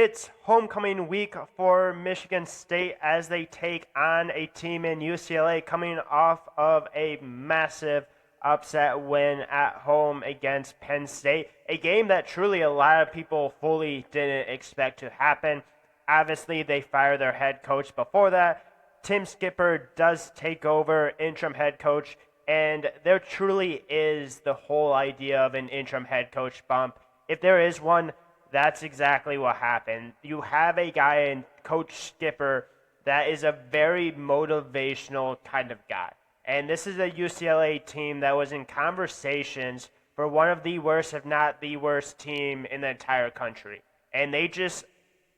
It's homecoming week for Michigan State as they take on a team in UCLA coming off of a massive upset win at home against Penn State. A game that truly a lot of people fully didn't expect to happen. Obviously, they fired their head coach before that. Tim Skipper does take over interim head coach, and there truly is the whole idea of an interim head coach bump. If there is one, that's exactly what happened. You have a guy in Coach Skipper that is a very motivational kind of guy. And this is a UCLA team that was in conversations for one of the worst, if not the worst team in the entire country. And they just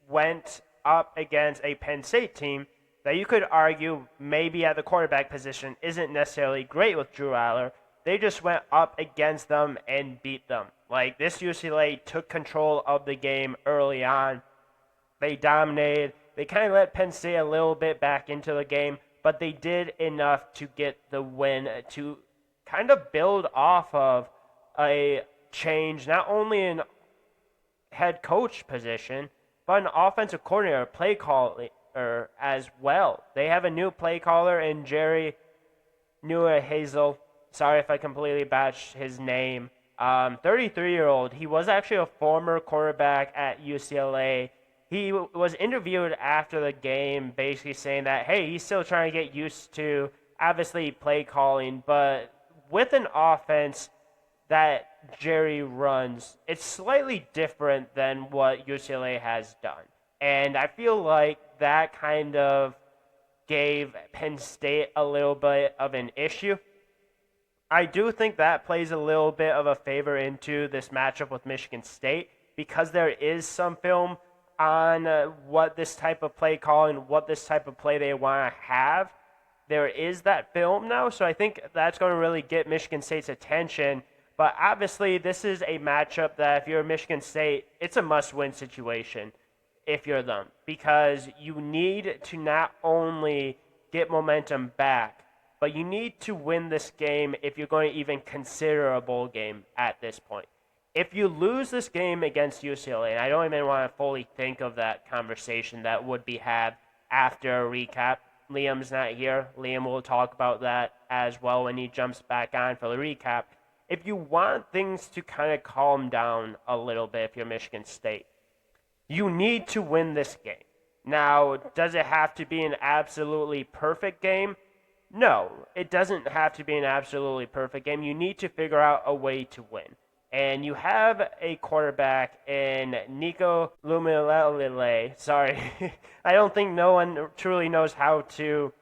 went up against a Penn State team that you could argue maybe at the quarterback position isn't necessarily great with Drew Aller. They just went up against them and beat them. Like, this UCLA took control of the game early on. They dominated. They kind of let Penn State a little bit back into the game, but they did enough to get the win to kind of build off of a change, not only in head coach position, but an offensive coordinator, play caller as well. They have a new play caller in Jerry Hazel. Sorry if I completely botched his name. 33-year-old. He was actually a former quarterback at UCLA. He was interviewed after the game basically saying that, hey, he's still trying to get used to, obviously, play calling, but with an offense that Jerry runs, it's slightly different than what UCLA has done. And I feel like that kind of gave Penn State a little bit of an issue. I do think that plays a little bit of a favor into this matchup with Michigan State because there is some film on what this type of play call and what this type of play they want to have. There is that film now, so I think that's going to really get Michigan State's attention. But obviously, this is a matchup that if you're Michigan State, it's a must-win situation if you're them because you need to not only get momentum back, but you need to win this game if you're going to even consider a bowl game at this point. If you lose this game against UCLA, and I don't even want to fully think of that conversation that would be had after a recap. Liam's not here. Liam will talk about that as well when he jumps back on for the recap. If you want things to kind of calm down a little bit if you're Michigan State, you need to win this game. Now, does it have to be an absolutely perfect game? No, it doesn't have to be an absolutely perfect game. You need to figure out a way to win. And you have a quarterback in Nico Lumalele. Sorry, I don't think no one truly knows how to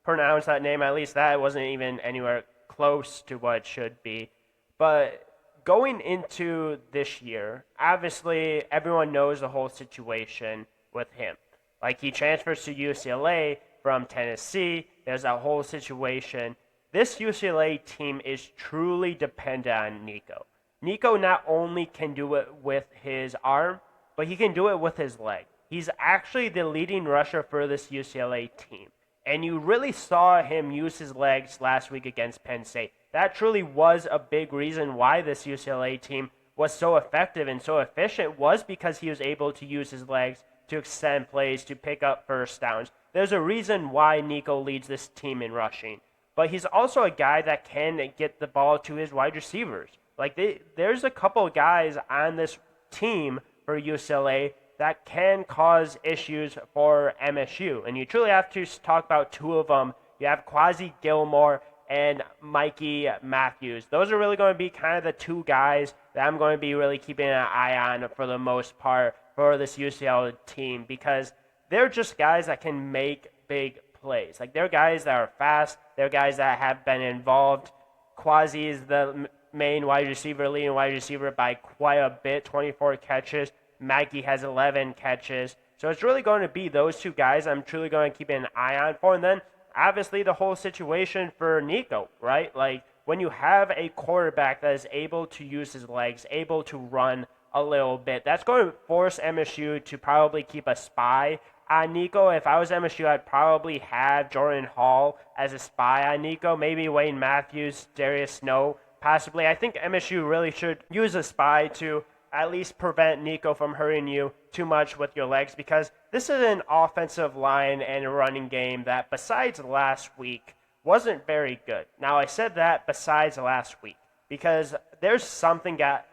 pronounce that name. At least that wasn't even anywhere close to what it should be. But going into this year, obviously everyone knows the whole situation with him. Like, he transfers to UCLA from Tennessee. There's a whole situation. This UCLA team is truly dependent on Nico. Nico not only can do it with his arm, but he can do it with his leg. He's actually the leading rusher for this UCLA team. And you really saw him use his legs last week against Penn State. That truly was a big reason why this UCLA team was so effective and so efficient, was because he was able to use his legs to extend plays, to pick up first downs. There's a reason why Nico leads this team in rushing. But he's also a guy that can get the ball to his wide receivers. Like, there's a couple of guys on this team for UCLA that can cause issues for MSU. And you truly have to talk about two of them. You have Quasi Gilmore and Mikey Matthews. Those are really going to be kind of the two guys that I'm going to be really keeping an eye on for the most part for this UCLA team, because they're just guys that can make big plays. Like, they're guys that are fast. They're guys that have been involved. Quasi is the main wide receiver, leading wide receiver by quite a bit, 24 catches. Maggie has 11 catches. So it's really going to be those two guys I'm truly going to keep an eye on for. And then, obviously, the whole situation for Nico, right? Like, when you have a quarterback that is able to use his legs, able to run a little bit, that's going to force MSU to probably keep a spy on Nico. If I was MSU, I'd probably have Jordan Hall as a spy on Nico, maybe Wayne Matthews, Darius Snow, possibly. I think MSU really should use a spy to at least prevent Nico from hurting you too much with your legs, because this is an offensive line and a running game that, besides last week, wasn't very good. Now, I said that besides last week because there's something got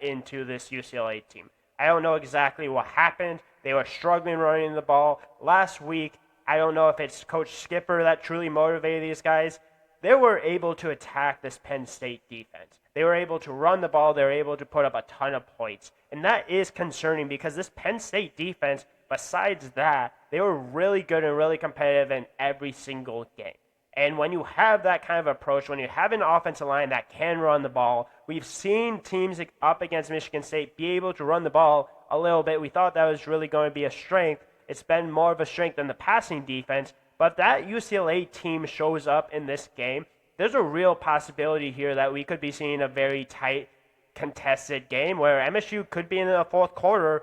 into this UCLA team. I don't know exactly what happened. They were struggling running the ball. Last week, I don't know if it's Coach Skipper that truly motivated these guys. They were able to attack this Penn State defense. They were able to run the ball. They were able to put up a ton of points. And that is concerning because this Penn State defense, besides that, they were really good and really competitive in every single game. And when you have that kind of approach, when you have an offensive line that can run the ball, we've seen teams up against Michigan State be able to run the ball a little bit. We thought that was really going to be a strength. It's been more of a strength than the passing defense. But if that UCLA team shows up in this game, there's a real possibility here that we could be seeing a very tight, contested game where MSU could be in the fourth quarter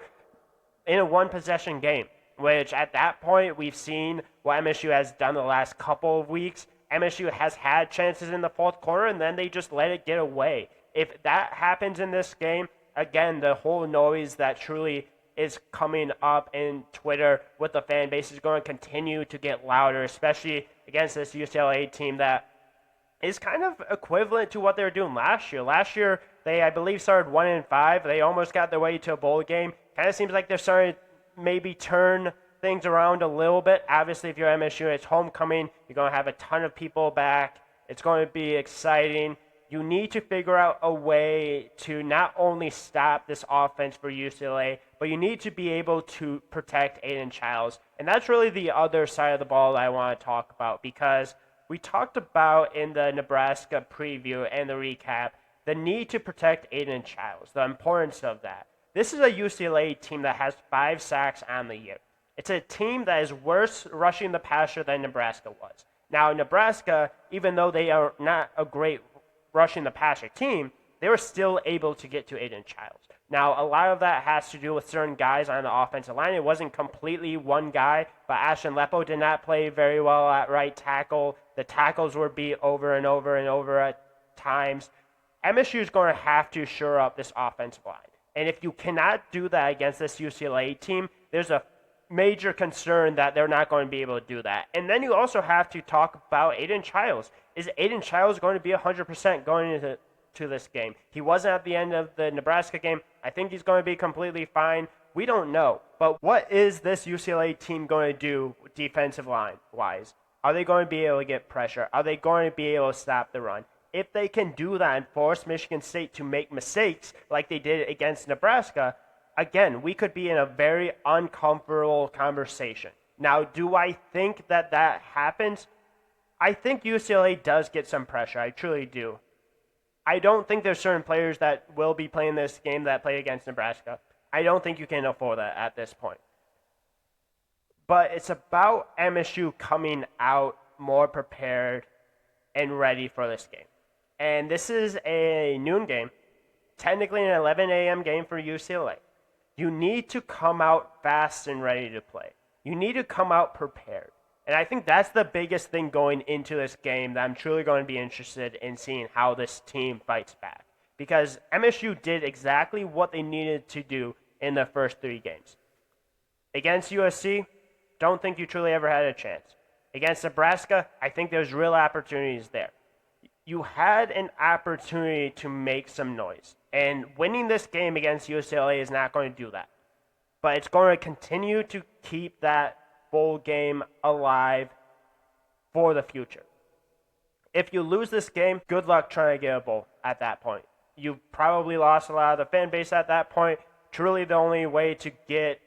in a one-possession game, which at that point we've seen what MSU has done the last couple of weeks. MSU has had chances in the fourth quarter, and then they just let it get away. If that happens in this game, again, the whole noise that truly is coming up in Twitter with the fan base is going to continue to get louder, especially against this UCLA team that is kind of equivalent to what they were doing last year. Last year, they, I believe, started 1-5. They almost got their way to a bowl game. Kind of seems like they're starting to maybe turn things around a little bit. Obviously, if you're MSU, it's homecoming. You're going to have a ton of people back. It's going to be exciting. You need to figure out a way to not only stop this offense for UCLA, but you need to be able to protect Aiden Childs. And that's really the other side of the ball that I want to talk about, because we talked about in the Nebraska preview and the recap the need to protect Aiden Childs, the importance of that. This is a UCLA team that has 5 sacks on the year. It's a team that is worse rushing the passer than Nebraska was. Now, Nebraska, even though they are not a great rushing the passer team, they were still able to get to Aiden Childs. Now, a lot of that has to do with certain guys on the offensive line. It wasn't completely one guy, but Ashton Lepo did not play very well at right tackle. The tackles were beat over and over and over at times. MSU is going to have to shore up this offensive line. And if you cannot do that against this UCLA team, there's a major concern that they're not going to be able to do that. And then you also have to talk about Aiden Childs. Is Aiden Childs going to be 100% going into this game? He wasn't at the end of the Nebraska game. I think he's going to be completely fine. We don't know. But what is this UCLA team going to do defensive line-wise? Are they going to be able to get pressure? Are they going to be able to stop the run? If they can do that and force Michigan State to make mistakes like they did against Nebraska, again, we could be in a very uncomfortable conversation. Now, do I think that happens? I think UCLA does get some pressure. I truly do. I don't think there's certain players that will be playing this game that play against Nebraska. I don't think you can afford that at this point. But it's about MSU coming out more prepared and ready for this game. And this is a noon game, technically an 11 a.m. game for UCLA. You need to come out fast and ready to play. You need to come out prepared. And I think that's the biggest thing going into this game that I'm truly going to be interested in seeing how this team fights back. Because MSU did exactly what they needed to do in the first 3 games. Against USC, don't think you truly ever had a chance. Against Nebraska, I think there's real opportunities there. You had an opportunity to make some noise. And winning this game against UCLA is not going to do that. But it's going to continue to keep that bowl game alive for the future. If you lose this game, good luck trying to get a bowl at that point. You've probably lost a lot of the fan base at that point. Truly the only way to get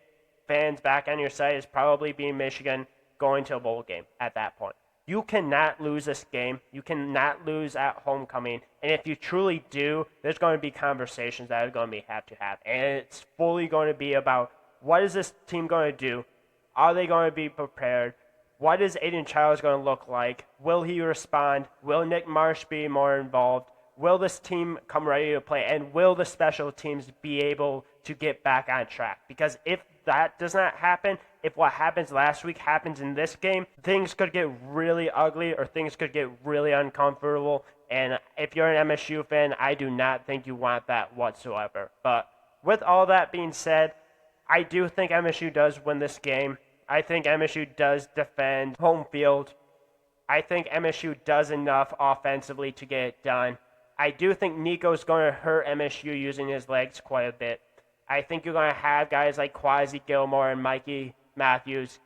fans back on your side is probably being Michigan going to a bowl game at that point. You cannot lose this game. You cannot lose at homecoming. And if you truly do, there's going to be conversations that are going to have to have. And it's fully going to be about what is this team going to do? Are they going to be prepared? What is Aiden Childs going to look like? Will he respond? Will Nick Marsh be more involved? Will this team come ready to play? And will the special teams be able to get back on track? Because if that does not happen, if what happens last week happens in this game, things could get really ugly or things could get really uncomfortable. And if you're an MSU fan, I do not think you want that whatsoever. But with all that being said, I do think MSU does win this game. I think MSU does defend home field. I think MSU does enough offensively to get it done. I do think Nico's going to hurt MSU using his legs quite a bit. I think you're going to have guys like Quasi Gilmore and Mikey Matthews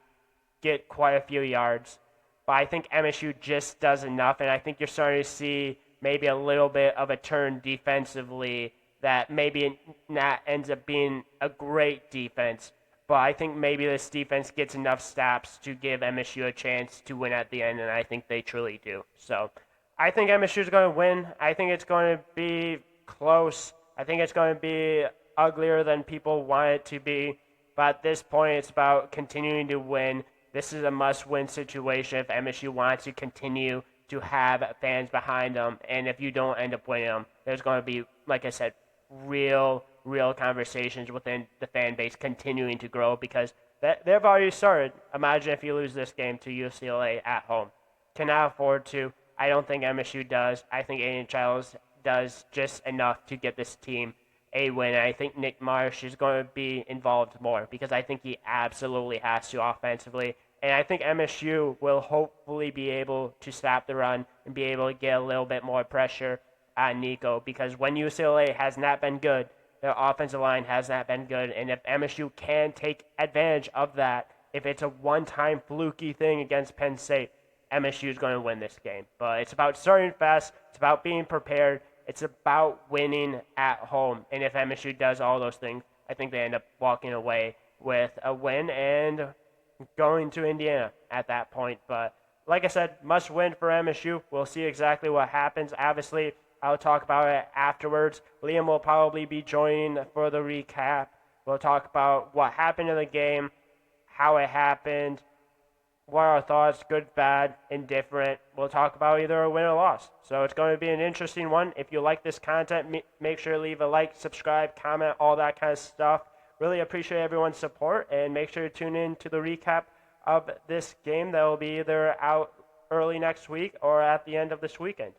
get quite a few yards. But I think MSU just does enough, and I think you're starting to see maybe a little bit of a turn defensively that maybe not ends up being a great defense. But I think maybe this defense gets enough snaps to give MSU a chance to win at the end, and I think they truly do. So I think MSU is going to win. I think it's going to be close. I think it's going to be uglier than people want it to be. But at this point, it's about continuing to win. This is a must-win situation if MSU wants to continue to have fans behind them. And if you don't end up winning them, there's going to be, like I said, real conversations within the fan base continuing to grow because they've already started. Imagine if you lose this game to UCLA at home. Cannot afford to. I don't think MSU does. I think Aiden Childs does just enough to get this team a win. I think Nick Marsh is going to be involved more because I think he absolutely has to offensively. And I think MSU will hopefully be able to stop the run and be able to get a little bit more pressure on Nico because when UCLA has not been good, their offensive line has not been good. And if MSU can take advantage of that, if it's a one-time fluky thing against Penn State, MSU is going to win this game. But it's about starting fast. It's about being prepared. It's about winning at home. And if MSU does all those things, I think they end up walking away with a win and going to Indiana at that point. But like I said, must win for MSU. We'll see exactly what happens. Obviously, I'll talk about it afterwards. Liam will probably be joining for the recap. We'll talk about what happened in the game, how it happened, what are our thoughts, good, bad, indifferent. We'll talk about either a win or loss. So it's going to be an interesting one. If you like this content, make sure to leave a like, subscribe, comment, all that kind of stuff. Really appreciate everyone's support, and make sure to tune in to the recap of this game that will be either out early next week or at the end of this weekend.